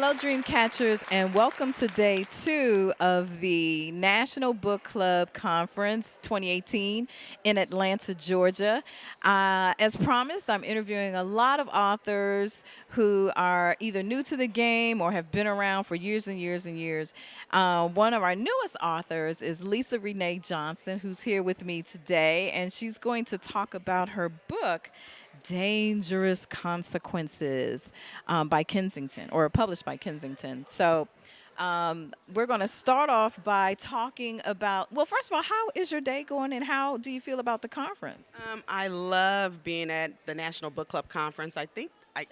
Hello, dream catchers, and welcome to day 2 of the National Book Club Conference 2018 in Atlanta, Georgia. As promised, I'm interviewing a lot of authors who are either new to the game or have been around for years and years and years. One of our newest authors is Lisa Renee Johnson, who's here with me today, and she's going to talk about her book, Dangerous Consequences, by Kensington, or published by Kensington. So we're going to start off by talking about, well, first of all, how is your day going and how do you feel about the conference? I love being at the National Book Club Conference.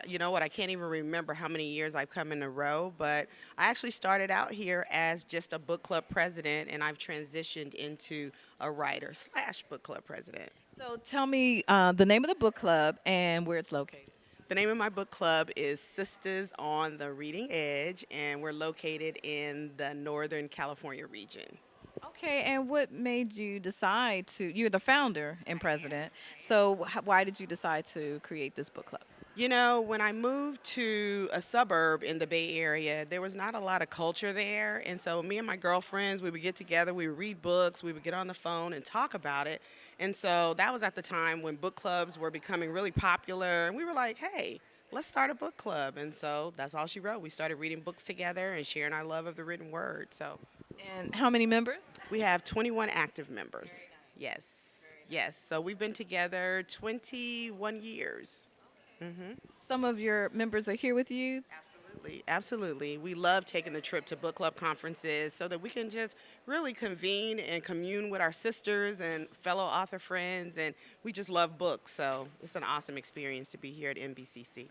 You know what, I can't even remember how many years I've come in a row, but I actually started out here as just a book club president, and I've transitioned into a writer slash book club president. So tell me the name of the book club and where it's located. The name of my book club is Sisters on the Reading Edge, and we're located in the Northern California region. Okay, and what made you decide to, you're the founder and president, so why did you decide to create this book club? You know, when I moved to a suburb in the Bay Area, there was not a lot of culture there. And so me and my girlfriends, we would get together, we would read books, we would get on the phone and talk about it. And so that was at the time when book clubs were becoming really popular. And we were like, hey, let's start a book club. And so that's all she wrote. We started reading books together and sharing our love of the written word. So And how many members? we have 21 active members. Yes. Yes. So we've been together 21 years. Some of your members are here with you. Absolutely, absolutely. We love taking the trip to book club conferences so that we can just really convene and commune with our sisters and fellow author friends, and we just love books, so it's an awesome experience to be here at NBCC.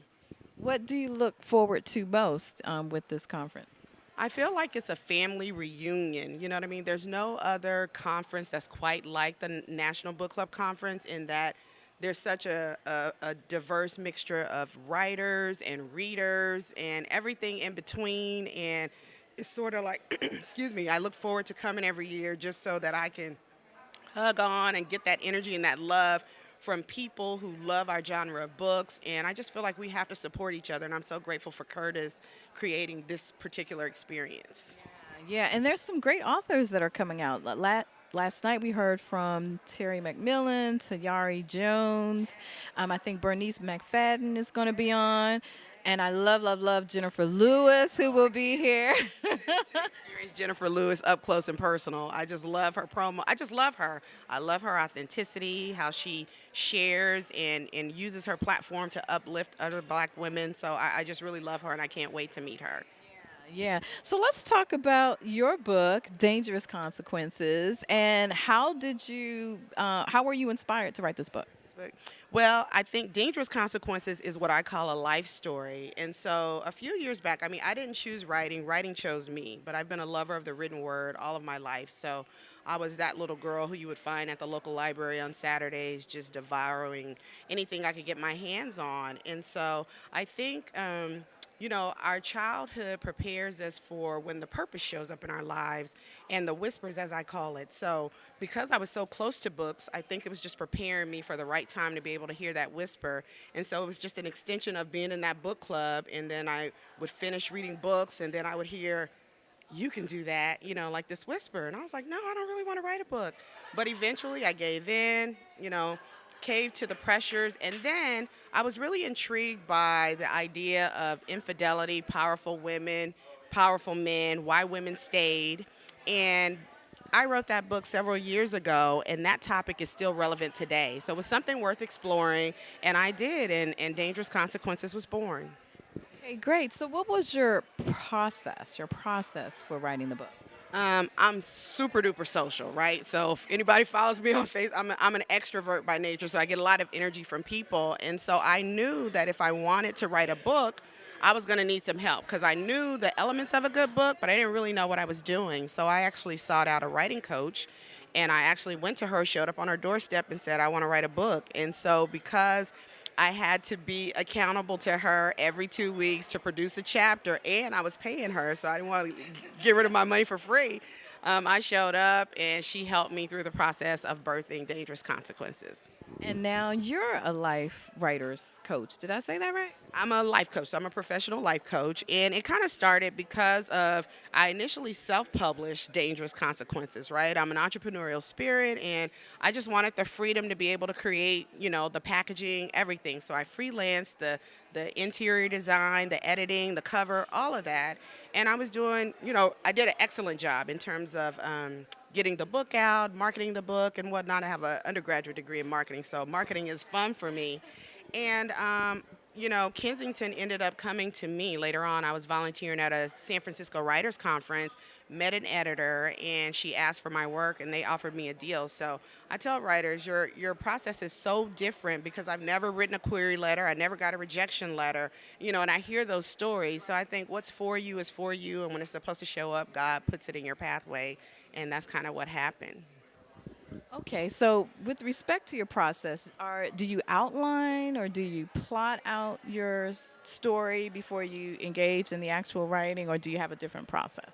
What do you look forward to most with this conference? I feel like it's a family reunion, you know what I mean? There's no other conference that's quite like the National Book Club Conference in that there's such a diverse mixture of writers and readers and everything in between. And it's sort of like, excuse me, I look forward to coming every year just so that I can hug on and get that energy and that love from people who love our genre of books. And I just feel like we have to support each other. And I'm so grateful for Curtis creating this particular experience. Yeah, and there's some great authors that are coming out. Last night we heard from Terry McMillan, Tayari Jones. I think Bernice McFadden is going to be on. And I love, love, love Jennifer Lewis, who will be here. To experience Jennifer Lewis up close and personal. I just love her promo. I just love her. I love her authenticity, how she shares and uses her platform to uplift other Black women. So I just really love her, and I can't wait to meet her. Yeah. So let's talk about your book, Dangerous Consequences, and how were you inspired to write this book? Well, I think Dangerous Consequences is what I call a life story. And so a few years back, I mean, I didn't choose writing. Writing chose me. But I've been a lover of the written word all of my life. So I was that little girl who you would find at the local library on Saturdays just devouring anything I could get my hands on. And so I think you know, our childhood prepares us for when the purpose shows up in our lives and the whispers, as I call it. So because I was so close to books, I think it was just preparing me for the right time to be able to hear that whisper. And so it was just an extension of being in that book club. And then I would finish reading books, and then I would hear, you can do that, you know, like this whisper. And I was like, no, I don't really want to write a book. But eventually I gave in, you know, caved to the pressures, and then I was really intrigued by the idea of infidelity, powerful women, powerful men, why women stayed, and I wrote that book several years ago, and that topic is still relevant today. So it was something worth exploring, and I did, and Dangerous Consequences was born. Okay, great. So what was your process for writing the book? I'm super duper social, right? So if anybody follows me on Facebook, I'm an extrovert by nature, so I get a lot of energy from people. And so I knew that if I wanted to write a book, I was going to need some help because I knew the elements of a good book, but I didn't really know what I was doing. So I actually sought out a writing coach, and I actually went to her, showed up on her doorstep and said, I want to write a book. And so because I had to be accountable to her every 2 weeks to produce a chapter, and I was paying her, so I didn't want to get rid of my money for free. I showed up, and she helped me through the process of birthing Dangerous Consequences. And now you're a life writer's coach. Did I say that right? I'm a life coach. So I'm a professional life coach. And it kind of started because of I initially self published Dangerous Consequences, right? I'm an entrepreneurial spirit and I just wanted the freedom to be able to create, the packaging, everything. So I freelanced the interior design, the editing, the cover, all of that. And I was doing, I did an excellent job in terms of getting the book out, marketing the book, and whatnot. I have an undergraduate degree in marketing, so marketing is fun for me. And Kensington ended up coming to me later on. I was volunteering at a San Francisco Writers Conference, met an editor, and she asked for my work, and they offered me a deal. So I tell writers, your process is so different because I've never written a query letter, I never got a rejection letter, and I hear those stories. So I think what's for you is for you, and when it's supposed to show up, God puts it in your pathway, and that's kind of what happened. Okay, so with respect to your process, do you outline or do you plot out your story before you engage in the actual writing, or do you have a different process?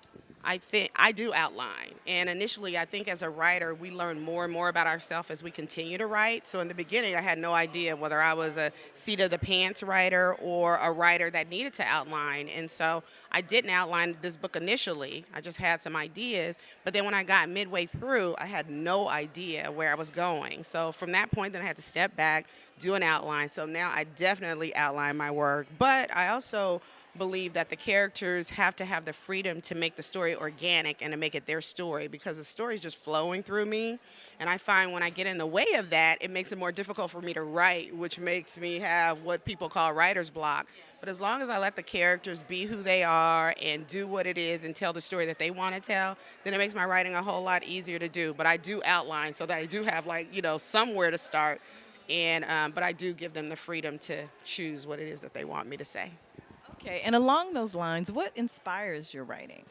I think I do outline. And initially, I think as a writer, we learn more and more about ourselves as we continue to write. So in the beginning, I had no idea whether I was a seat of the pants writer or a writer that needed to outline. And so I didn't outline this book initially. I just had some ideas. But then when I got midway through, I had no idea where I was going. So from that point, then I had to step back, do an outline. So now I definitely outline my work. But I also believe that the characters have to have the freedom to make the story organic and to make it their story because the story is just flowing through me. And I find when I get in the way of that, it makes it more difficult for me to write, which makes me have what people call writer's block. But as long as I let the characters be who they are and do what it is and tell the story that they want to tell, then it makes my writing a whole lot easier to do. But I do outline so that I do have somewhere to start. And but I do give them the freedom to choose what it is that they want me to say. Okay, and along those lines, what inspires your writing?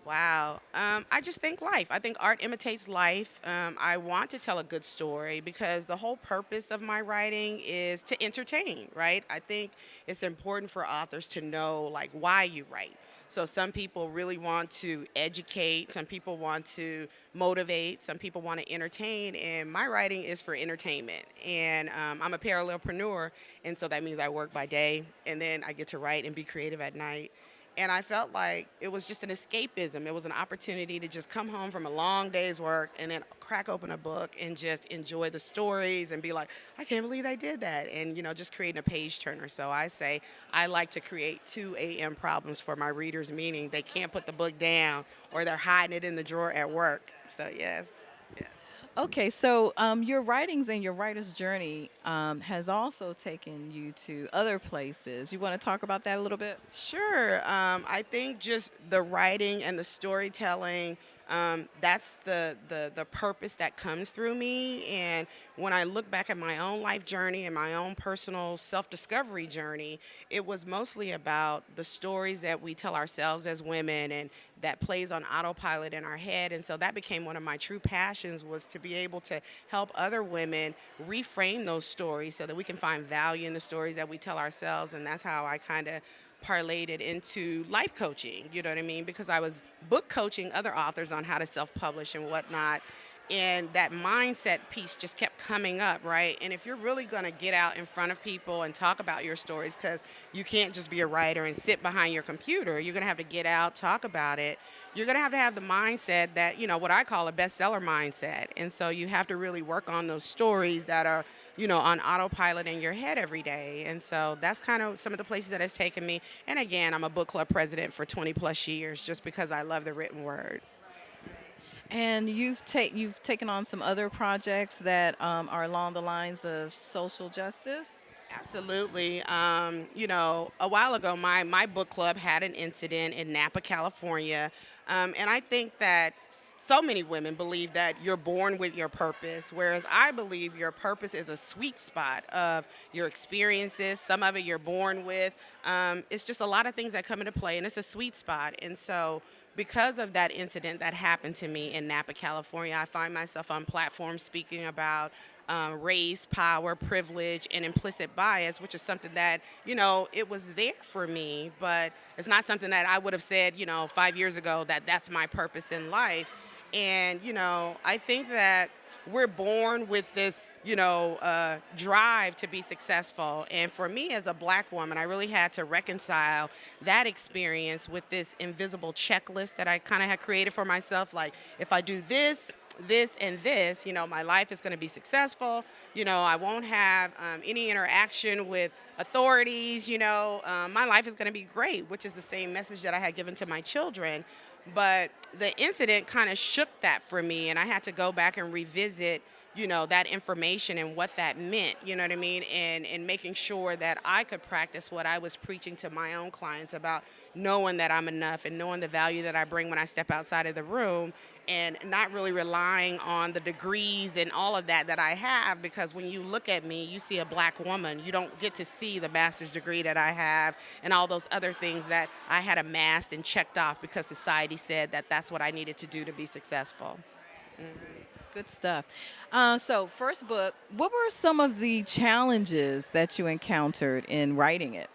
Wow. I just think life. I think art imitates life. I want to tell a good story because the whole purpose of my writing is to entertain, right? I think it's important for authors to know like why you write. So some people really want to educate, some people want to motivate, some people want to entertain, and my writing is for entertainment. And I'm a parallelpreneur, and so that means I work by day, and then I get to write and be creative at night. And I felt like it was just an escapism. It was an opportunity to just come home from a long day's work and then crack open a book and just enjoy the stories and be like, I can't believe I did that. And, just creating a page turner. So I say I like to create 2 a.m. problems for my readers, meaning they can't put the book down or they're hiding it in the drawer at work. So, yes. Yes. Okay, so your writings and your writer's journey has also taken you to other places. You want to talk about that a little bit? Sure. I think just the writing and the storytelling, that's the purpose that comes through me. And when I look back at my own life journey and my own personal self discovery journey, it was mostly about the stories that we tell ourselves as women and that plays on autopilot in our head. And so that became one of my true passions was to be able to help other women reframe those stories so that we can find value in the stories that we tell ourselves. And that's how I kind of parlayed it into life coaching, you know what I mean? Because I was book coaching other authors on how to self-publish and whatnot. And that mindset piece just kept coming up, right? And if you're really going to get out in front of people and talk about your stories, because you can't just be a writer and sit behind your computer, you're going to have to get out, talk about it. You're going to have the mindset that, what I call a bestseller mindset. And so you have to really work on those stories that are, on autopilot in your head every day. And so that's kind of some of the places that it's taken me. And again, I'm a book club president for 20 plus years just because I love the written word. And you've taken on some other projects that are along the lines of social justice. Absolutely. A while ago, my book club had an incident in Napa, California. And I think that so many women believe that you're born with your purpose, whereas I believe your purpose is a sweet spot of your experiences. Some of it you're born with. It's just a lot of things that come into play, and it's a sweet spot. And so because of that incident that happened to me in Napa, California, I find myself on platforms speaking about race, power, privilege, and implicit bias, which is something that, it was there for me, but it's not something that I would have said, 5 years ago that that's my purpose in life. And, I think that we're born with this, drive to be successful. And for me as a black woman, I really had to reconcile that experience with this invisible checklist that I kind of had created for myself. Like, if I do this, this, and this, my life is going to be successful. I won't have any interaction with authorities. My life is going to be great, which is the same message that I had given to my children. But the incident kind of shook that for me, and I had to go back and revisit, that information and what that meant, you know what I mean? And making sure that I could practice what I was preaching to my own clients about knowing that I'm enough and knowing the value that I bring when I step outside of the room, and not really relying on the degrees and all of that I have, because when you look at me, you see a black woman. You don't get to see the master's degree that I have and all those other things that I had amassed and checked off because society said that that's what I needed to do to be successful. Good stuff. So, first book, what were some of the challenges that you encountered in writing it?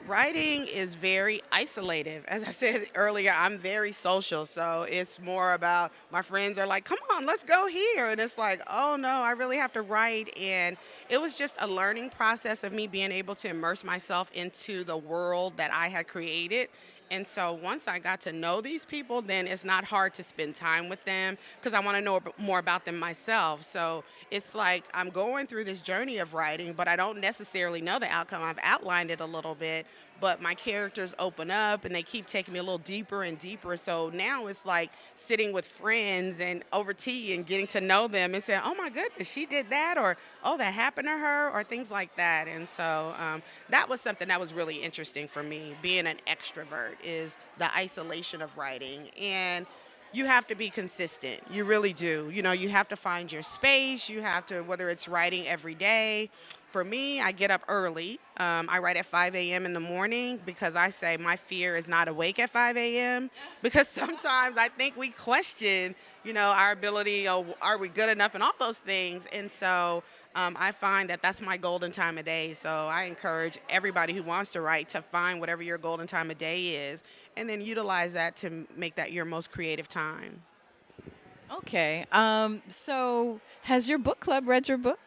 Writing is very isolative. As I said earlier, I'm very social. So it's more about my friends are like, come on, let's go here. And it's like, oh no, I really have to write. And it was just a learning process of me being able to immerse myself into the world that I had created. And so once I got to know these people, then it's not hard to spend time with them because I want to know more about them myself. So it's like I'm going through this journey of writing, but I don't necessarily know the outcome. I've outlined it a little bit, but my characters open up and they keep taking me a little deeper and deeper. So now it's like sitting with friends and over tea and getting to know them and saying, oh my goodness, she did that, or oh, that happened to her, or things like that. And so that was something that was really interesting for me. Being an extrovert is the isolation of writing. And you have to be consistent. You really do. You have to find your space. You have to, whether it's writing every day. For me, I get up early. I write at 5 a.m. in the morning because I say my fear is not awake at 5 a.m. Because sometimes I think we question, our ability, are we good enough, and all those things. And so I find that that's my golden time of day. So I encourage everybody who wants to write to find whatever your golden time of day is and then utilize that to make that your most creative time. Okay. So, has your book club read your book?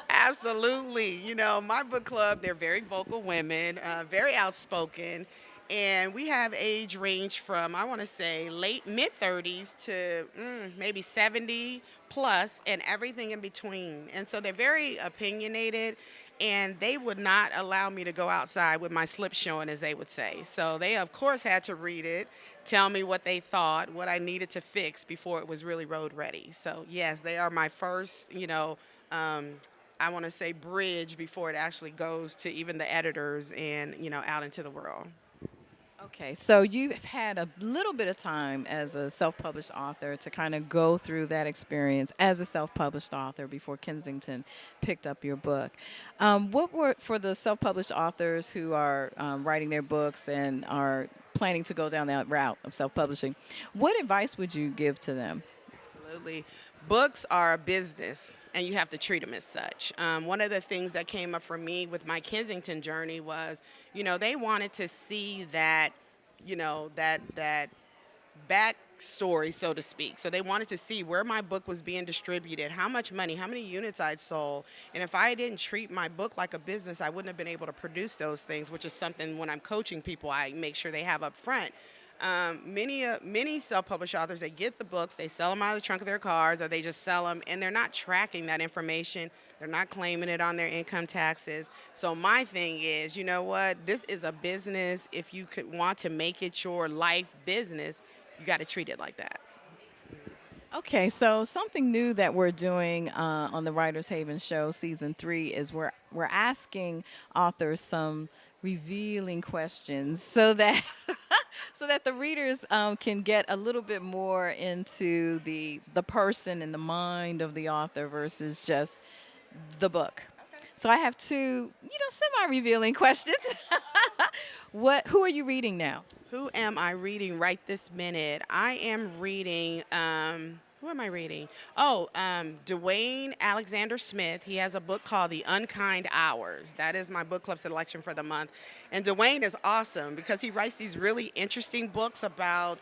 Absolutely. My book club, they're very vocal women, very outspoken. And we have age range from, I want to say, late mid 30s to maybe 70 plus and everything in between. And so they're very opinionated, and they would not allow me to go outside with my slip showing, as they would say. So they, of course, had to read it, tell me what they thought, what I needed to fix before it was really road ready. So, yes, they are my first, I want to say bridge before it actually goes to even the editors and, out into the world. Okay, so you've had a little bit of time as a self-published author to kind of go through that experience as a self-published author before Kensington picked up your book. What were, for the self-published authors who are writing their books and are planning to go down that route of self-publishing, what advice would you give to them? Absolutely. Books are a business, and you have to treat them as such. One of the things that came up for me with my Kensington journey was, they wanted to see that, that backstory, so to speak. So they wanted to see where my book was being distributed, how much money, how many units I'd sold. And if I didn't treat my book like a business, I wouldn't have been able to produce those things, which is something when I'm coaching people, I make sure they have up front. Many self-published authors, they get the books, they sell them out of the trunk of their cars, or they just sell them, and they're not tracking that information. They're not claiming it on their income taxes. So my thing is, you know what? This is a business. If you could want to make it your life business, you got to treat it like that. Okay, so something new that we're doing on the Writers Haven show season 3 is we're asking authors some revealing questions so that so that the readers can get a little bit more into the person and the mind of the author versus just the book. So I have two, semi-revealing questions. Who are you reading now? Who am I reading right this minute? I am reading, who am I reading? Oh, Dwayne Alexander Smith. He has a book called The Unkind Hours. That is my book club selection for the month. And Dwayne is awesome because he writes these really interesting books about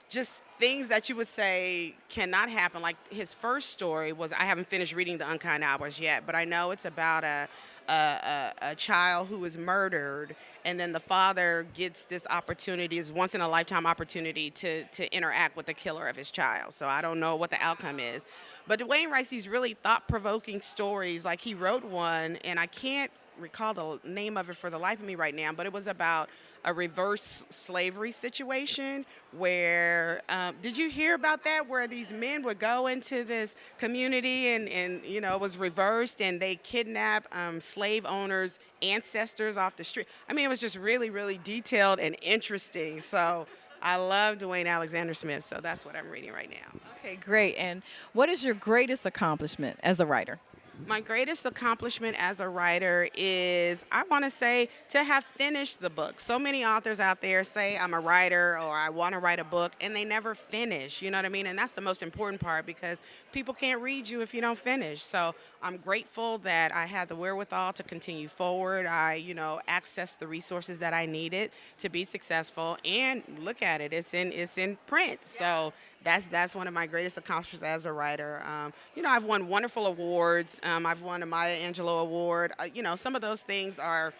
just things that you would say cannot happen. Like his first story was, I haven't finished reading The Unkind Hours yet, but I know it's about a child who is murdered, and then the father gets this opportunity, this once in a lifetime opportunity to interact with the killer of his child. So I don't know what the outcome is. But Dwayne writes these really thought provoking stories. Like he wrote one, and I can't recall the name of it for the life of me right now, but it was about a reverse slavery situation where did you hear about that, where these men would go into this community and it was reversed, and they kidnap slave owners ancestors off the street. I mean, it was just really, really detailed and interesting. So I love Dwayne Alexander Smith, so that's what I'm reading right now. Okay, great. And what is your greatest accomplishment as a writer? My greatest accomplishment as a writer is, I want to say, to have finished the book. So many authors out there say, I'm a writer or I want to write a book, and they never finish. You know what I mean? And that's the most important part, because people can't read you if you don't finish. So I'm grateful that I had the wherewithal to continue forward. I, accessed the resources that I needed to be successful. And look at it, it's in print. So that's one of my greatest accomplishments as a writer. I've won wonderful awards. I've won a Maya Angelou Award. Some of those things are,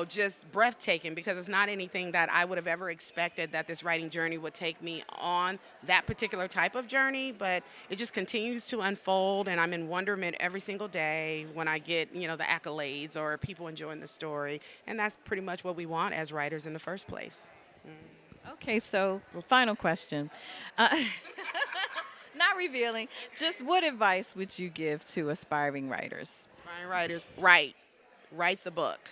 just breathtaking, because it's not anything that I would have ever expected that this writing journey would take me on, that particular type of journey. But it just continues to unfold, and I'm in wonderment every single day when I get, the accolades or people enjoying the story. And that's pretty much what we want as writers in the first place. Okay, so final question. Uh, not revealing, just what advice would you give to aspiring writers? Aspiring writers, write the book.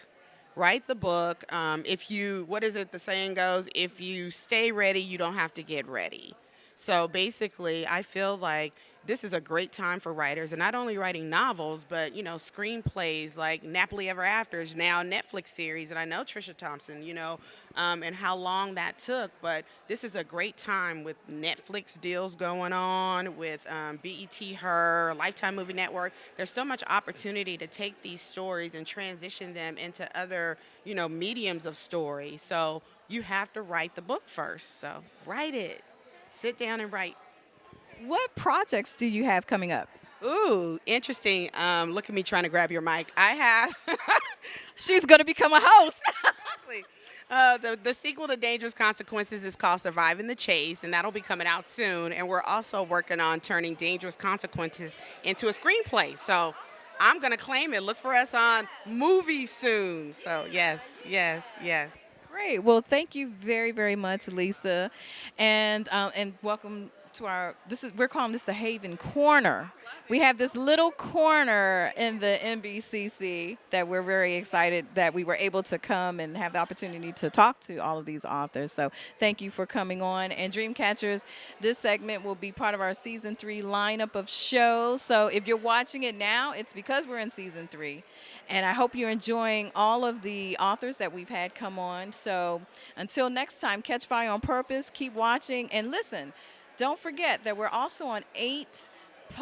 Write the book. If you, what is it, the saying goes, if you stay ready, you don't have to get ready. So basically, I feel like this is a great time for writers, and not only writing novels, but screenplays like Nappily Ever After is now a Netflix series, and I know Trisha Thompson, and how long that took. But this is a great time with Netflix deals going on, with BET, Her, Lifetime Movie Network. There's so much opportunity to take these stories and transition them into other, mediums of story. So you have to write the book first. So write it. Sit down and write. What projects do you have coming up? Ooh, interesting. Look at me trying to grab your mic. I have. She's going to become a host. Exactly. The sequel to Dangerous Consequences is called Surviving the Chase, and that'll be coming out soon. And we're also working on turning Dangerous Consequences into a screenplay. So I'm going to claim it. Look for us on movies soon. So yes, yes, yes. Great. Well, thank you very, very much, Lisa, and welcome to we're calling this the Haven Corner. We have this little corner in the NBCC that we're very excited that we were able to come and have the opportunity to talk to all of these authors. So thank you for coming on. And Dreamcatchers, this segment will be part of our season 3 lineup of shows. So if you're watching it now, it's because we're in season 3. And I hope you're enjoying all of the authors that we've had come on. So until next time, catch fire on purpose, keep watching, and listen. Don't forget that we're also on 8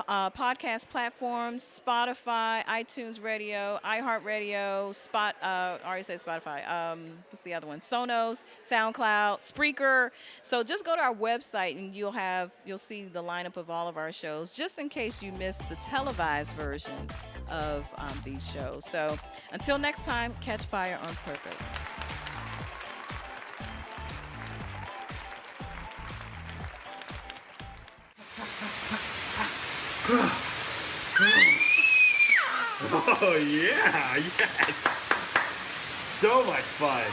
podcast platforms: Spotify, iTunes Radio, iHeartRadio, I already said Spotify. What's the other one? Sonos, SoundCloud, Spreaker. So just go to our website and you'll see the lineup of all of our shows, just in case you missed the televised version of these shows. So until next time, catch fire on purpose. Oh yeah, yes. So much fun.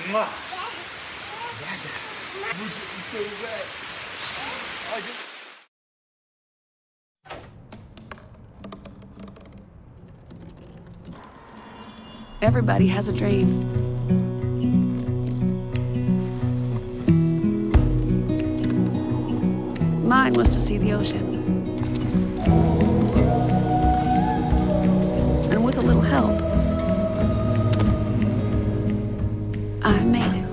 Mwah. Yeah, Dad. We're getting so wet. Everybody has a dream. Mine was to see the ocean. And with a little help, I made it.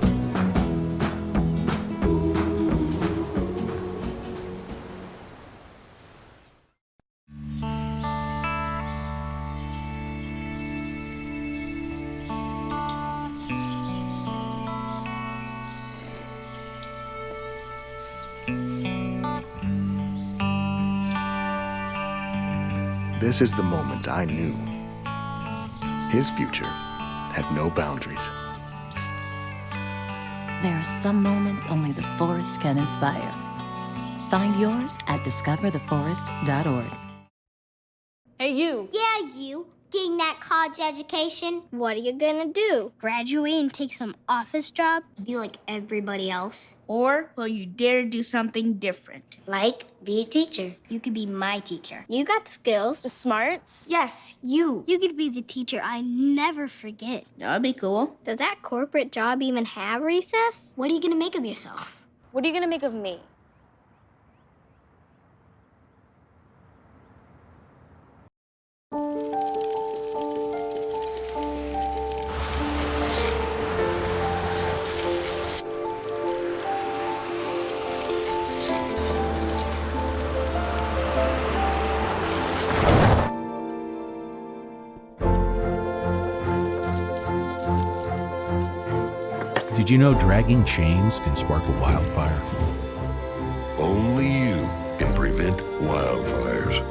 This is the moment I knew. His future had no boundaries. There are some moments only the forest can inspire. Find yours at discovertheforest.org. Hey, you. Yeah, you. Getting that college education. What are you gonna do? Graduate and take some office job? Be like everybody else? Or will you dare do something different? Like, be a teacher. You could be my teacher. You got the skills. The smarts? Yes, you. You could be the teacher I never forget. That'd be cool. Does that corporate job even have recess? What are you gonna make of yourself? What are you gonna make of me? Did you know dragging chains can spark a wildfire? Only you can prevent wildfires.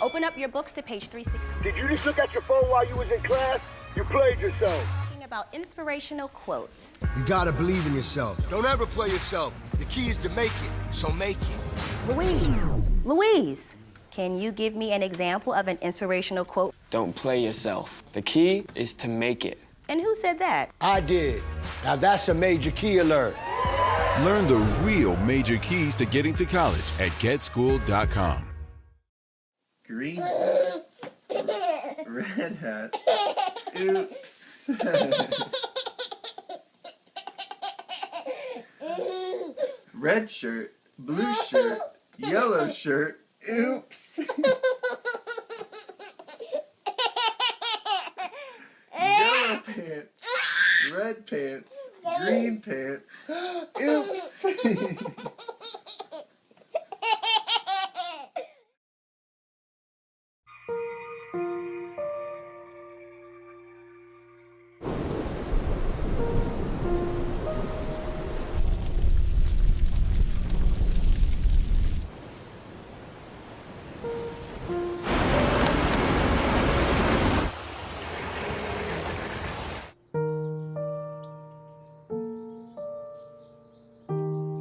Open up your books to page 360. Did you just look at your phone while you was in class? You played yourself. Talking about inspirational quotes. You gotta believe in yourself. Don't ever play yourself. The key is to make it, so make it. Louise, can you give me an example of an inspirational quote? Don't play yourself. The key is to make it. And who said that? I did. Now that's a major key alert. Learn the real major keys to getting to college at getschool.com. Green red hat. Oops. Red shirt, blue shirt, yellow shirt. Oops. Yellow pants, red pants, green pants. Oops.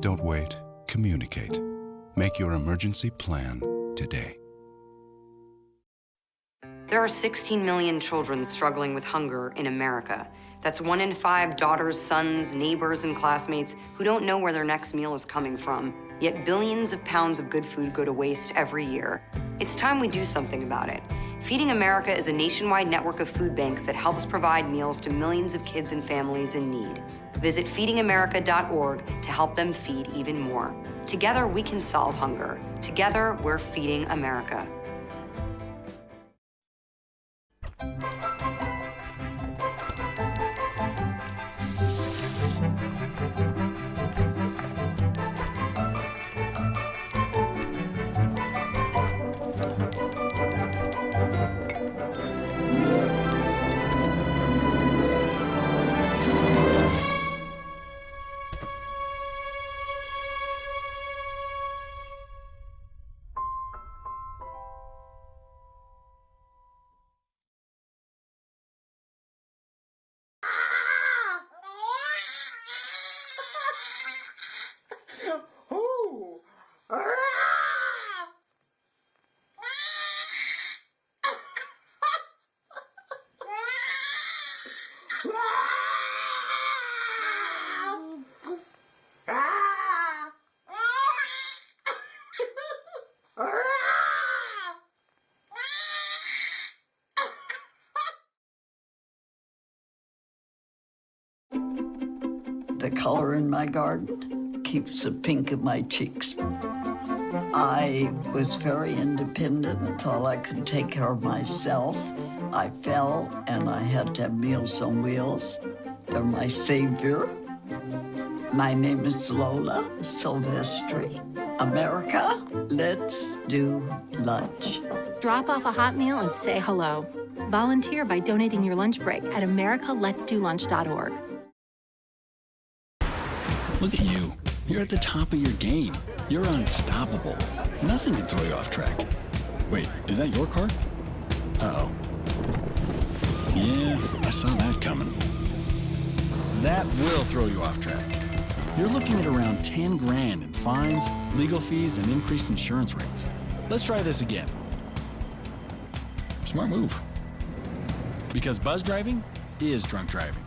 Don't wait. Communicate. Make your emergency plan today. There are 16 million children struggling with hunger in America. That's 1 in 5 daughters, sons, neighbors, and classmates who don't know where their next meal is coming from. Yet billions of pounds of good food go to waste every year. It's time we do something about it. Feeding America is a nationwide network of food banks that helps provide meals to millions of kids and families in need. Visit feedingamerica.org to help them feed even more. Together, we can solve hunger. Together, we're feeding America. The color in my garden keeps the pink in my cheeks. I was very independent and thought I could take care of myself. I fell and I had to have Meals on Wheels. They're my savior. My name is Lola Silvestri. America, let's do lunch. Drop off a hot meal and say hello. Volunteer by donating your lunch break at americaletsdolunch.org. Look at you, You're at the top of your game. You're unstoppable. Nothing can throw you off track. Wait, is that your car? Uh-oh. Yeah, I saw that coming. That will throw you off track. You're looking at around 10 grand in fines, legal fees, and increased insurance rates. Let's try this again. Smart move. Because buzz driving is drunk driving.